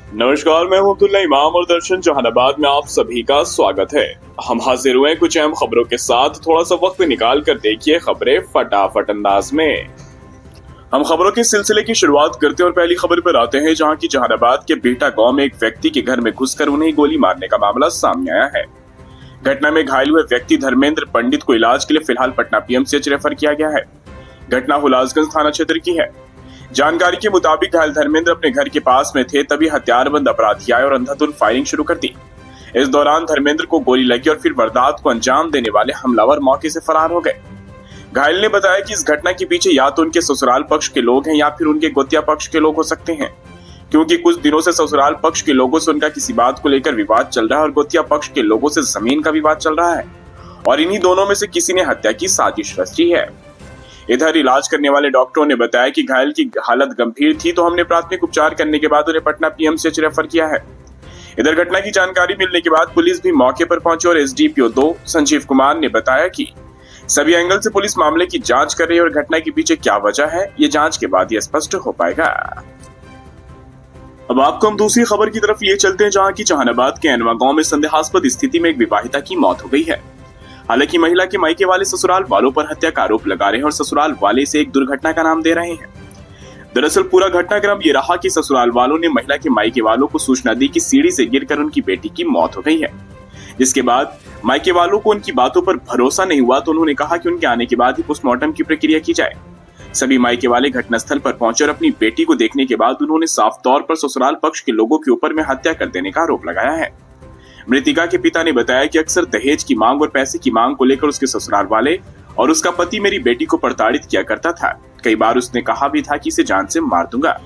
नमस्कार, मैं हूं अब्दुल्ला इमाम और दर्शन जहानाबाद में आप सभी का स्वागत है। हम हाजिर हुए हैं कुछ अहम खबरों के साथ। थोड़ा सा वक्त निकाल कर देखिए खबरें फटाफट अंदाज में। हम खबरों के सिलसिले की शुरुआत करते हैं और पहली खबर पर आते हैं, जहां की जहानाबाद के बेटा गांव में एक व्यक्ति के घर में घुसकर उन्हें गोली मारने का मामला सामने आया है। घटना में घायल हुए व्यक्ति धर्मेंद्र पंडित को इलाज के लिए फिलहाल पटना पीएमसीएच रेफर किया गया है। घटना हुलासगंज थाना क्षेत्र की है। जानकारी के मुताबिक घायल धर्मेंद्र अपने घर के पास में थे, तभी हथियारबंद अपराधी आए और अंधाधुंध फायरिंग शुरू कर दी। इस दौरान धर्मेंद्र को गोली लगी और फिर वारदात को अंजाम देने वाले हमलावर मौके से फरार हो गए। घायल ने बताया कि इस घटना के पीछे या तो उनके ससुराल पक्ष के लोग हैं या फिर उनके गोतिया पक्ष के लोग हो सकते हैं, क्योंकि कुछ दिनों से ससुराल पक्ष के लोगों से उनका किसी बात को लेकर विवाद चल रहा है और गोतिया पक्ष के लोगों से जमीन का विवाद चल रहा है और इन्हीं दोनों में से किसी ने हत्या की साजिश रची है। इधर इलाज करने वाले डॉक्टरों ने बताया कि घायल की हालत गंभीर थी, तो हमने प्राथमिक उपचार करने के बाद उन्हें पटना पीएमसीएच रेफर किया है। इधर घटना की जानकारी मिलने के बाद पुलिस भी मौके पर पहुंची और एसडीपीओ 2 संजीव कुमार ने बताया कि सभी एंगल से पुलिस मामले की जांच कर रही है और घटना के पीछे क्या वजह है, ये जांच के बाद ये स्पष्ट हो पाएगा। अब आपको हम दूसरी खबर की तरफ लिए चलते हैं, जहां की जहानाबाद के अनवा गांव में संदेहास्पद स्थिति में एक विवाहिता की मौत हो गई है। हालांकि महिला के मायके वाले ससुराल वालों पर हत्या का आरोप लगा रहे हैं और ससुराल वाले इसे एक दुर्घटना का नाम दे रहे हैं। दरअसल पूरा घटनाक्रम ये रहा कि ससुराल वालों ने महिला के मायके वालों को सूचना दी कि सीढ़ी से गिरकर उनकी बेटी की मौत हो गई है। जिसके बाद मायके वालों को उनकी बातों पर भरोसा नहीं हुआ, तो उन्होंने कहा कि उनके आने के बाद ही पोस्टमार्टम की प्रक्रिया की जाए। सभी मायके वाले घटनास्थल पर पहुंचे और अपनी बेटी को देखने के बाद उन्होंने साफ तौर पर ससुराल पक्ष के लोगों के ऊपर में हत्या कर देने का आरोप लगाया है। मृतिका के पिता ने बताया कि अक्सर दहेज की मांग और पैसे की मांग को लेकर उसके ससुराल वाले और उसका पति मेरी बेटी को प्रताड़ित किया करता था। कई बार उसने कहा भी था कि इसे जान से मार दूंगा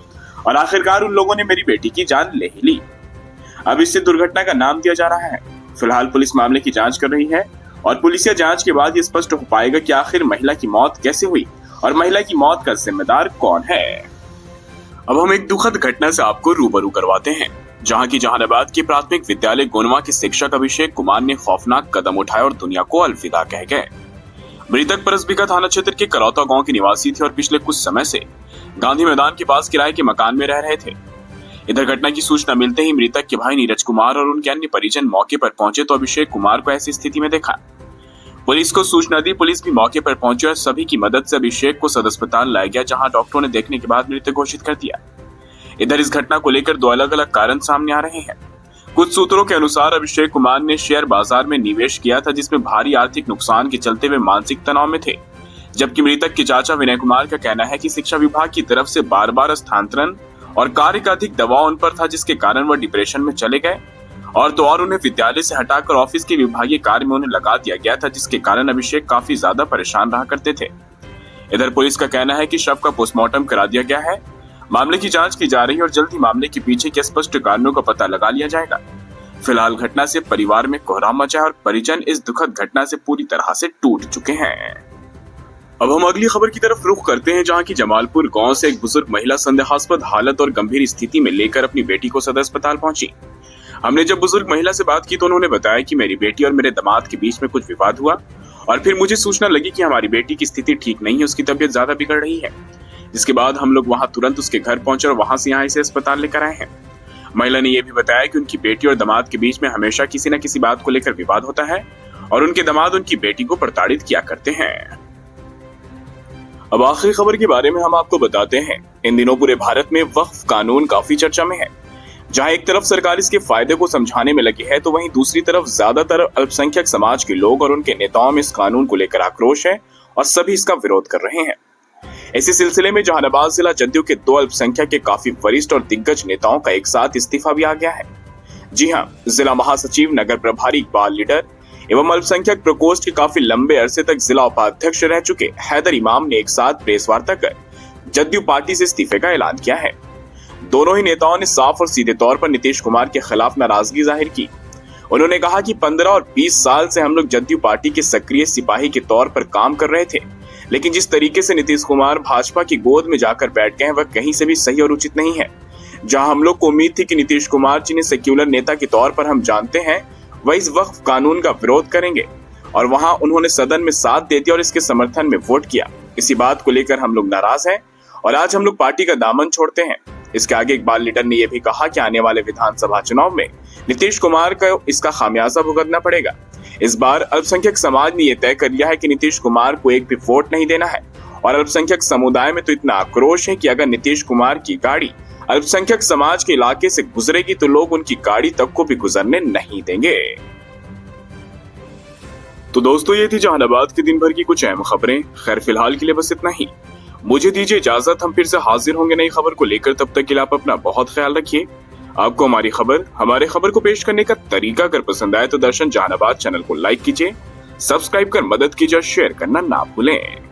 और आखिरकार उन लोगों ने मेरी बेटी की जान ले ही ली। अब इससे दुर्घटना का नाम दिया जा रहा है। फिलहाल पुलिस मामले की जांच कर रही है और पुलिसिया जांच के बाद ये स्पष्ट हो पाएगा कि आखिर महिला की मौत कैसे हुई और महिला की मौत का जिम्मेदार कौन है। अब हम एक दुखद घटना से आपको रूबरू करवाते हैं, जहां की जहानाबाद के प्राथमिक विद्यालय गोनवा के शिक्षक अभिषेक कुमार ने खौफनाक कदम उठाए और दुनिया को अलविदा कह गए। मृतक परसबिका थाना क्षेत्र के करौता गांव के निवासी थे और पिछले कुछ समय से गांधी मैदान के पास किराए के मकान में रह रहे थे। इधर घटना की सूचना मिलते ही मृतक के भाई नीरज कुमार और उनके अन्य परिजन मौके पर पहुंचे तो अभिषेक कुमार को ऐसी स्थिति में देखा। पुलिस को सूचना दी, पुलिस भी मौके पर पहुंची और सभी की मदद से अभिषेक को सदर अस्पताल लाया गया, जहां डॉक्टरों ने देखने के बाद मृत घोषित कर दिया। इधर इस घटना को लेकर 2 अलग अलग कारण सामने आ रहे हैं। कुछ सूत्रों के अनुसार अभिषेक कुमार ने शेयर बाजार में निवेश किया था, जिसमें भारी आर्थिक नुकसान के चलते वे मानसिक तनाव में थे। जबकि मृतक के चाचा विनय कुमार का कहना है कि शिक्षा विभाग की तरफ से बार-बार स्थानांतरण और कार्य का अधिक दबाव उन पर था, जिसके कारण वह डिप्रेशन में चले गए और तो और उन्हें विद्यालय से हटाकर ऑफिस के विभागीय कार्य में उन्हें लगा दिया गया था, जिसके कारण अभिषेक काफी ज्यादा परेशान रहा करते थे। इधर पुलिस का कहना है कि शव का पोस्टमार्टम करा दिया गया है। मामले की जांच की जा रही है और जल्द ही मामले के पीछे के स्पष्ट कारणों का पता लगा लिया जाएगा। फिलहाल घटना से परिवार में कोहराम मचा है और परिजन इस दुखद घटना से पूरी तरह से टूट चुके हैं। अब हम अगली खबर की तरफ रुख करते हैं, जहां की जमालपुर गांव से एक बुजुर्ग महिला संदेहास्पद हालत और गंभीर स्थिति में लेकर अपनी बेटी को सदर अस्पताल पहुंची। हमने जब बुजुर्ग महिला से बात की तो उन्होंने बताया कि मेरी बेटी और मेरे दामाद के बीच में कुछ विवाद हुआ और फिर मुझे सूचना लगी कि हमारी बेटी की स्थिति ठीक नहीं है, उसकी तबीयत ज्यादा बिगड़ रही है। जिसके बाद हम लोग वहां तुरंत उसके घर पहुंचे और वहां से यहाँ इसे अस्पताल लेकर आए हैं। महिला ने यह भी बताया कि उनकी बेटी और दामाद के बीच में हमेशा किसी न किसी बात को लेकर विवाद होता है और उनके दामाद उनकी बेटी को प्रताड़ित किया करते हैं। अब आखिरी खबर के बारे में हम आपको बताते हैं। इन दिनों पूरे भारत में वक्फ कानून काफी चर्चा में है। जहां एक तरफ सरकार इसके फायदे को समझाने में लगी है, तो वहीं दूसरी तरफ ज्यादातर अल्पसंख्यक समाज के लोग और उनके नेताओं में इस कानून को लेकर आक्रोश है और सभी इसका विरोध कर रहे हैं। इसी सिलसिले में जहानाबाद जिला जदयू के 2 अल्पसंख्यक के काफी वरिष्ठ और दिग्गज नेताओं का एक साथ इस्तीफा भी आ गया है। जी हां, जिला महासचिव, नगर प्रभारी इकबाल लीडर एवं अल्पसंख्यक प्रकोष्ठ के काफी लंबे अरसे तक जिला उपाध्यक्ष रह चुके हैदर इमाम ने एक साथ प्रेस वार्ता कर जदयू पार्टी से इस्तीफे का ऐलान किया है। दोनों ही नेताओं ने साफ और सीधे तौर पर नीतीश कुमार के खिलाफ नाराजगी जाहिर की। उन्होंने कहा कि 15 और 20 साल से हम लोग जदयू पार्टी के सक्रिय सिपाही के तौर पर काम कर रहे थे, लेकिन जिस तरीके से नीतीश कुमार भाजपा की गोद में जाकर बैठ गए हैं वह कहीं से भी सही और उचित नहीं है। जहां हम लोग को उम्मीद थी कि नीतीश कुमार जिन्हें सेक्युलर नेता के तौर पर हम जानते हैं, वह इस वक्फ कानून का विरोध करेंगे और वहां उन्होंने सदन में साथ दे दिया और इसके समर्थन में वोट किया। इसी बात को लेकर हम लोग नाराज हैं और आज हम लोग पार्टी का दामन छोड़ते हैं। इसके आगे इकबाल लिटन ने यह भी कहा कि आने वाले विधानसभा चुनाव में नीतीश कुमार को इसका खामियाजा भुगतना पड़ेगा। इस बार अल्पसंख्यक समाज ने यह तय कर लिया है कि नीतीश कुमार को एक भी वोट नहीं देना है और अल्पसंख्यक समुदाय में तो इतना आक्रोश है कि अगर नीतीश कुमार की गाड़ी अल्पसंख्यक समाज के इलाके से गुजरेगी तो लोग उनकी गाड़ी तक को भी गुजरने नहीं देंगे। तो दोस्तों, ये थी जहानाबाद के दिन भर की कुछ अहम खबरें। खैर, फिलहाल के लिए बस इतना ही। मुझे दीजिए इजाजत। हम फिर से हाजिर होंगे नई खबर को लेकर। तब तक के लिए आप अपना बहुत ख्याल रखिए। आपको हमारे खबर को पेश करने का तरीका अगर पसंद आए तो दर्शन जहानाबाद चैनल को लाइक कीजिए, सब्सक्राइब कर मदद कीजिए और शेयर करना ना भूलें।